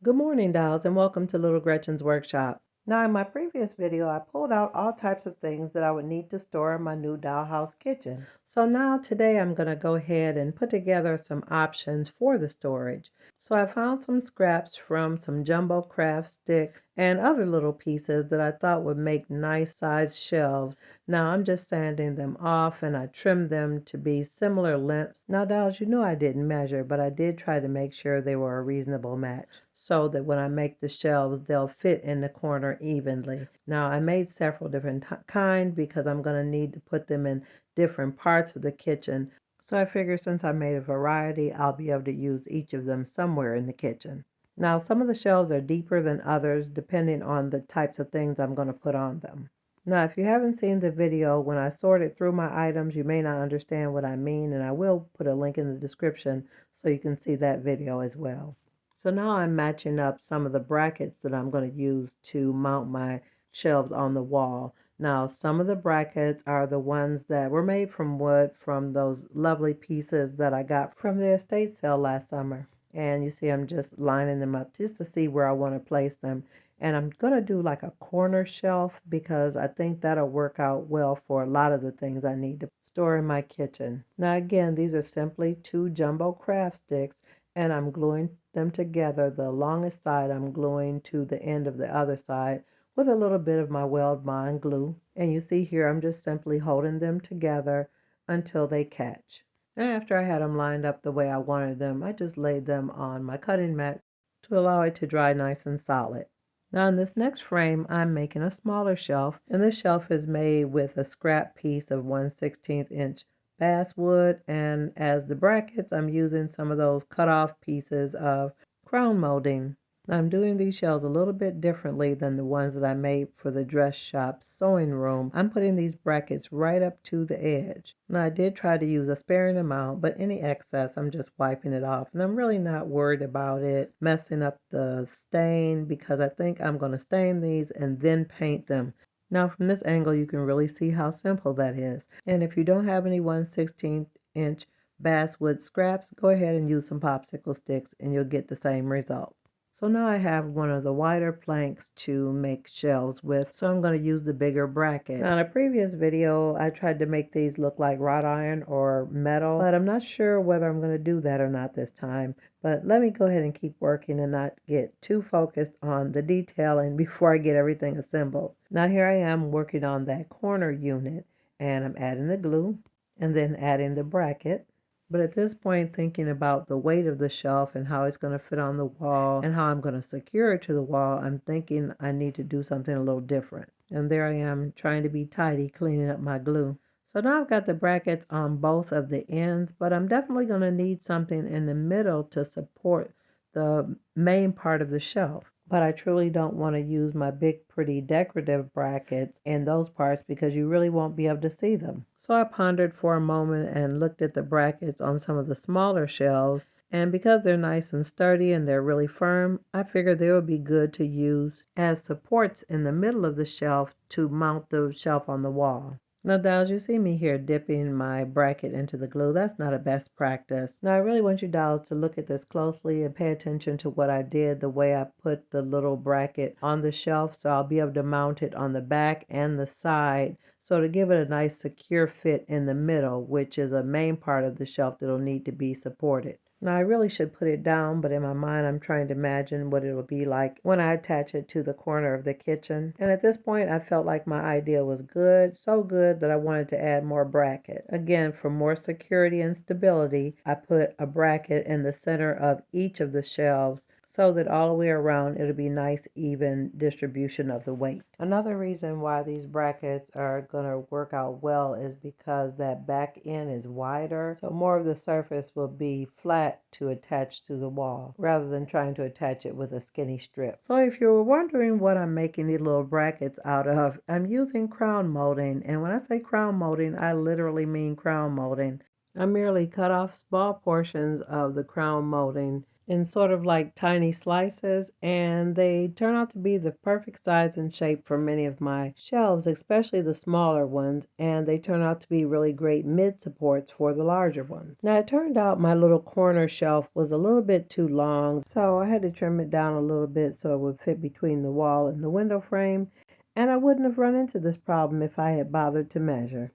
Good morning, dolls, and welcome to Little Gretchen's Workshop. Now, in my previous video, I pulled out all types of things that I would need to store in my new dollhouse kitchen. So now today I'm going to go ahead and put together some options for the storage. So I found some scraps from some jumbo craft sticks and other little pieces that I thought would make nice sized shelves. Now I'm just sanding them off and I trimmed them to be similar lengths. Now, dolls, you know I didn't measure, but I did try to make sure they were a reasonable match, so that when I make the shelves, they'll fit in the corner evenly. Now, I made several different kinds because I'm going to need to put them in different parts of the kitchen. So I figure since I made a variety, I'll be able to use each of them somewhere in the kitchen. Now, some of the shelves are deeper than others depending on the types of things I'm going to put on them. Now, if you haven't seen the video, when I sorted through my items, you may not understand what I mean, and I will put a link in the description so you can see that video as well. So now I'm matching up some of the brackets that I'm going to use to mount my shelves on the wall. Now, some of the brackets are the ones that were made from wood from those lovely pieces that I got from the estate sale last summer. And you see I'm just lining them up just to see where I want to place them. And I'm going to do like a corner shelf because I think that'll work out well for a lot of the things I need to store in my kitchen. Now, again, these are simply 2 jumbo craft sticks, and I'm gluing them together. The longest side I'm gluing to the end of the other side with a little bit of my Weld Bond glue. And you see here I'm just simply holding them together until they catch. And after I had them lined up the way I wanted them, I just laid them on my cutting mat to allow it to dry nice and solid. Now in this next frame, I'm making a smaller shelf, and this shelf is made with a scrap piece of 1/16 inch basswood, and as the brackets I'm using some of those cut off pieces of crown molding. Now, I'm doing these shells a little bit differently than the ones that I made for the dress shop sewing room. I'm putting these brackets right up to the edge. Now, I did try to use a sparing amount, but any excess I'm just wiping it off, and I'm really not worried about it messing up the stain because I think I'm going to stain these and then paint them. Now, from this angle, you can really see how simple that is. And if you don't have any 1/16 inch basswood scraps, go ahead and use some popsicle sticks and you'll get the same result. So now I have one of the wider planks to make shelves with, so I'm going to use the bigger bracket. Now in a previous video, I tried to make these look like wrought iron or metal, but I'm not sure whether I'm going to do that or not this time. But let me go ahead and keep working and not get too focused on the detailing before I get everything assembled. Now here I am working on that corner unit, and I'm adding the glue and then adding the bracket. But at this point, thinking about the weight of the shelf and how it's going to fit on the wall and how I'm going to secure it to the wall, I'm thinking I need to do something a little different. And there I am trying to be tidy, cleaning up my glue. So now I've got the brackets on both of the ends, but I'm definitely going to need something in the middle to support the main part of the shelf. But I truly don't want to use my big pretty decorative brackets in those parts because you really won't be able to see them. So I pondered for a moment and looked at the brackets on some of the smaller shelves, and because they're nice and sturdy and they're really firm, I figured they would be good to use as supports in the middle of the shelf to mount the shelf on the wall. Now, dolls, you see me here dipping my bracket into the glue. That's not a best practice. Now, I really want you dolls to look at this closely and pay attention to what I did, the way I put the little bracket on the shelf, so I'll be able to mount it on the back and the side. So to give it a nice secure fit in the middle, which is a main part of the shelf that'll need to be supported. Now, I really should put it down, but in my mind, I'm trying to imagine what it'll be like when I attach it to the corner of the kitchen. And at this point, I felt like my idea was good, so good that I wanted to add more bracket. Again, for more security and stability, I put a bracket in the center of each of the shelves so that all the way around it'll be nice, even distribution of the weight. Another reason why these brackets are going to work out well is because that back end is wider, so more of the surface will be flat to attach to the wall rather than trying to attach it with a skinny strip. So if you're wondering what I'm making these little brackets out of, I'm using crown molding, and when I say crown molding, I literally mean crown molding. I merely cut off small portions of the crown molding in sort of like tiny slices, and they turn out to be the perfect size and shape for many of my shelves, especially the smaller ones, and they turn out to be really great mid supports for the larger ones. Now it turned out my little corner shelf was a little bit too long, so I had to trim it down a little bit so it would fit between the wall and the window frame, and I wouldn't have run into this problem if I had bothered to measure.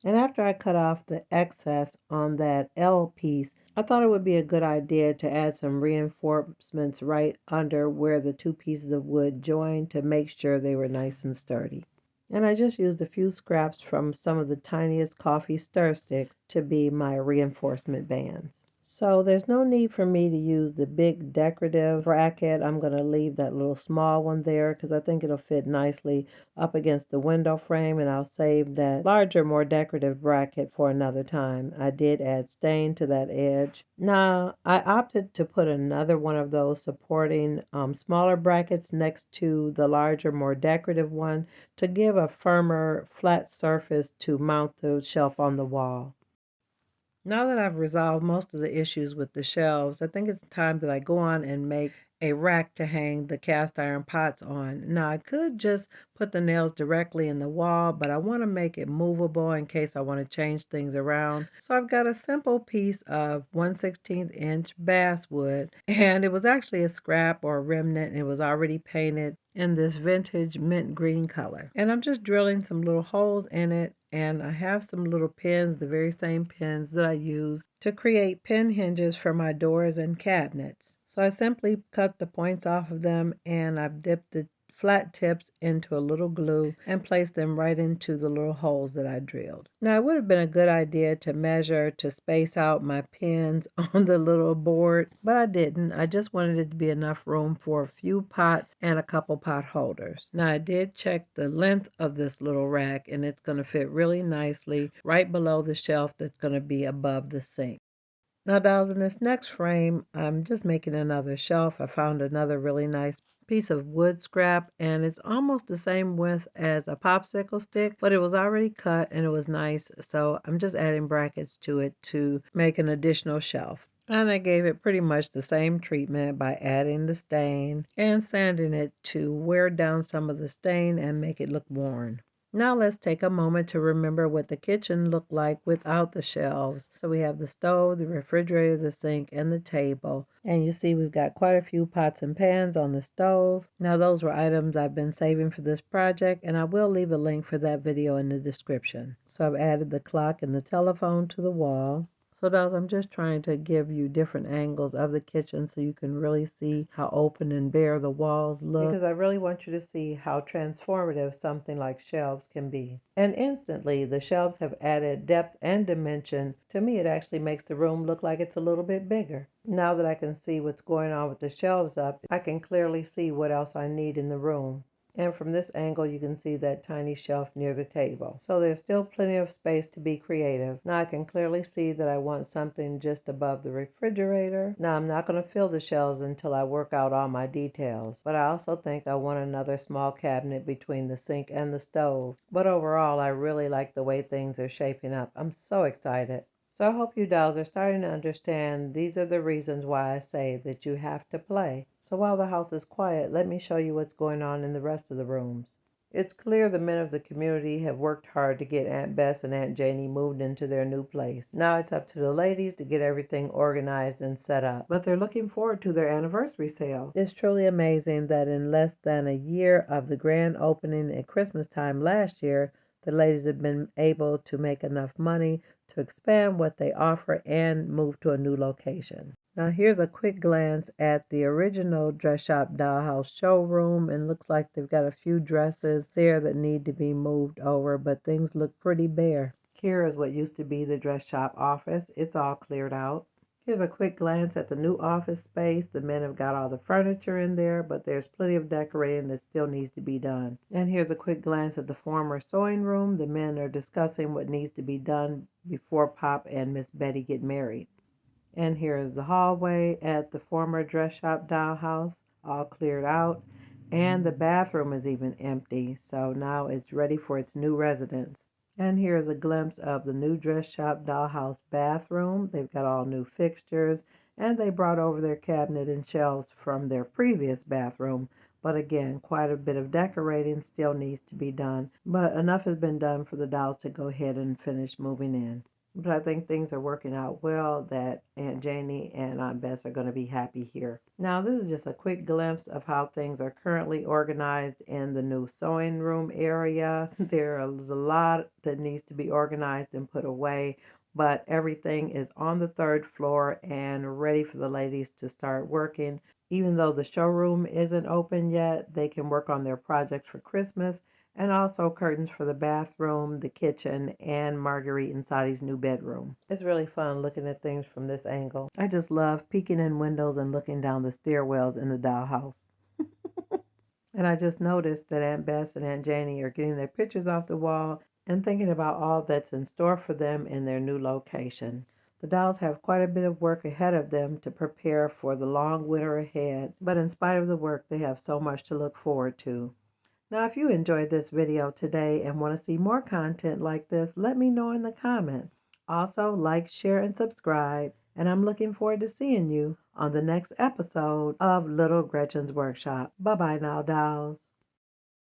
And after I cut off the excess on that L piece, I thought it would be a good idea to add some reinforcements right under where the two pieces of wood joined to make sure they were nice and sturdy. And I just used a few scraps from some of the tiniest coffee stir sticks to be my reinforcement bands. So there's no need for me to use the big decorative bracket. I'm going to leave that little small one there because I think it'll fit nicely up against the window frame, and I'll save that larger, more decorative bracket for another time. I did add stain to that edge. Now, I opted to put another one of those supporting smaller brackets next to the larger, more decorative one to give a firmer, flat surface to mount the shelf on the wall. Now that I've resolved most of the issues with the shelves, I think it's time that I go on and make a rack to hang the cast iron pots on. Now I could just put the nails directly in the wall, but I want to make it movable in case I want to change things around. So I've got a simple piece of 1/16 inch basswood, and it was actually a scrap or a remnant, and it was already painted in this vintage mint green color. And I'm just drilling some little holes in it, and I have some little pins, the very same pins that I use to create pin hinges for my doors and cabinets. So I simply cut the points off of them, and I've dipped the flat tips into a little glue and placed them right into the little holes that I drilled. Now it would have been a good idea to measure to space out my pins on the little board, but I didn't. I just wanted it to be enough room for a few pots and a couple pot holders. Now I did check the length of this little rack, and it's going to fit really nicely right below the shelf that's going to be above the sink. Now, dolls, in this next frame, I'm just making another shelf. I found another really nice piece of wood scrap, and it's almost the same width as a popsicle stick, but it was already cut and it was nice. So I'm just adding brackets to it to make an additional shelf. And I gave it pretty much the same treatment by adding the stain and sanding it to wear down some of the stain and make it look worn. Now let's take a moment to remember what the kitchen looked like without the shelves. So we have the stove, the refrigerator, the sink, and the table. And you see we've got quite a few pots and pans on the stove. Now those were items I've been saving for this project, and I will leave a link for that video in the description. So I've added the clock and the telephone to the wall. So dolls, I'm just trying to give you different angles of the kitchen so you can really see how open and bare the walls look. Because I really want you to see how transformative something like shelves can be. And instantly, the shelves have added depth and dimension. To me, it actually makes the room look like it's a little bit bigger. Now that I can see what's going on with the shelves up, I can clearly see what else I need in the room. And from this angle, you can see that tiny shelf near the table. So there's still plenty of space to be creative. Now I can clearly see that I want something just above the refrigerator. Now I'm not going to fill the shelves until I work out all my details. But I also think I want another small cabinet between the sink and the stove. But overall, I really like the way things are shaping up. I'm so excited. So I hope you dolls are starting to understand these are the reasons why I say that you have to play. So while the house is quiet, let me show you what's going on in the rest of the rooms. It's clear the men of the community have worked hard to get Aunt Bess and Aunt Janie moved into their new place. Now it's up to the ladies to get everything organized and set up. But they're looking forward to their anniversary sale. It's truly amazing that in less than a year of the grand opening at Christmas time last year, the ladies have been able to make enough money to expand what they offer and move to a new location. Now here's a quick glance at the original Dress Shop Dollhouse showroom, and looks like they've got a few dresses there that need to be moved over, but things look pretty bare. Here is what used to be the dress shop office. It's all cleared out. Here's a quick glance at the new office space. The men have got all the furniture in there, but there's plenty of decorating that still needs to be done. And here's a quick glance at the former sewing room. The men are discussing what needs to be done before Pop and Miss Betty get married. And here is the hallway at the former Dress Shop Dollhouse, all cleared out. And the bathroom is even empty, so now it's ready for its new residence. And here's a glimpse of the new Dress Shop Dollhouse bathroom. They've got all new fixtures And they brought over their cabinet and shelves from their previous bathroom. But again, quite a bit of decorating still needs to be done. But enough has been done for the dolls to go ahead and finish moving in. But I think things are working out well, that Aunt Janie and Aunt Bess are going to be happy here. Now, this is just a quick glimpse of how things are currently organized in the new sewing room area. There is a lot that needs to be organized and put away, but everything is on the third floor and ready for the ladies to start working. Even though the showroom isn't open yet, they can work on their projects for Christmas, and also curtains for the bathroom, the kitchen, and Marguerite and Sadi's new bedroom. It's really fun looking at things from this angle. I just love peeking in windows and looking down the stairwells in the dollhouse. And I just noticed that Aunt Bess and Aunt Janie are getting their pictures off the wall and thinking about all that's in store for them in their new location. The dolls have quite a bit of work ahead of them to prepare for the long winter ahead, but in spite of the work, they have so much to look forward to. Now, if you enjoyed this video today and want to see more content like this, let me know in the comments. Also, like, share, and subscribe. And I'm looking forward to seeing you on the next episode of Little Gretchen's Workshop. Bye-bye now, dolls.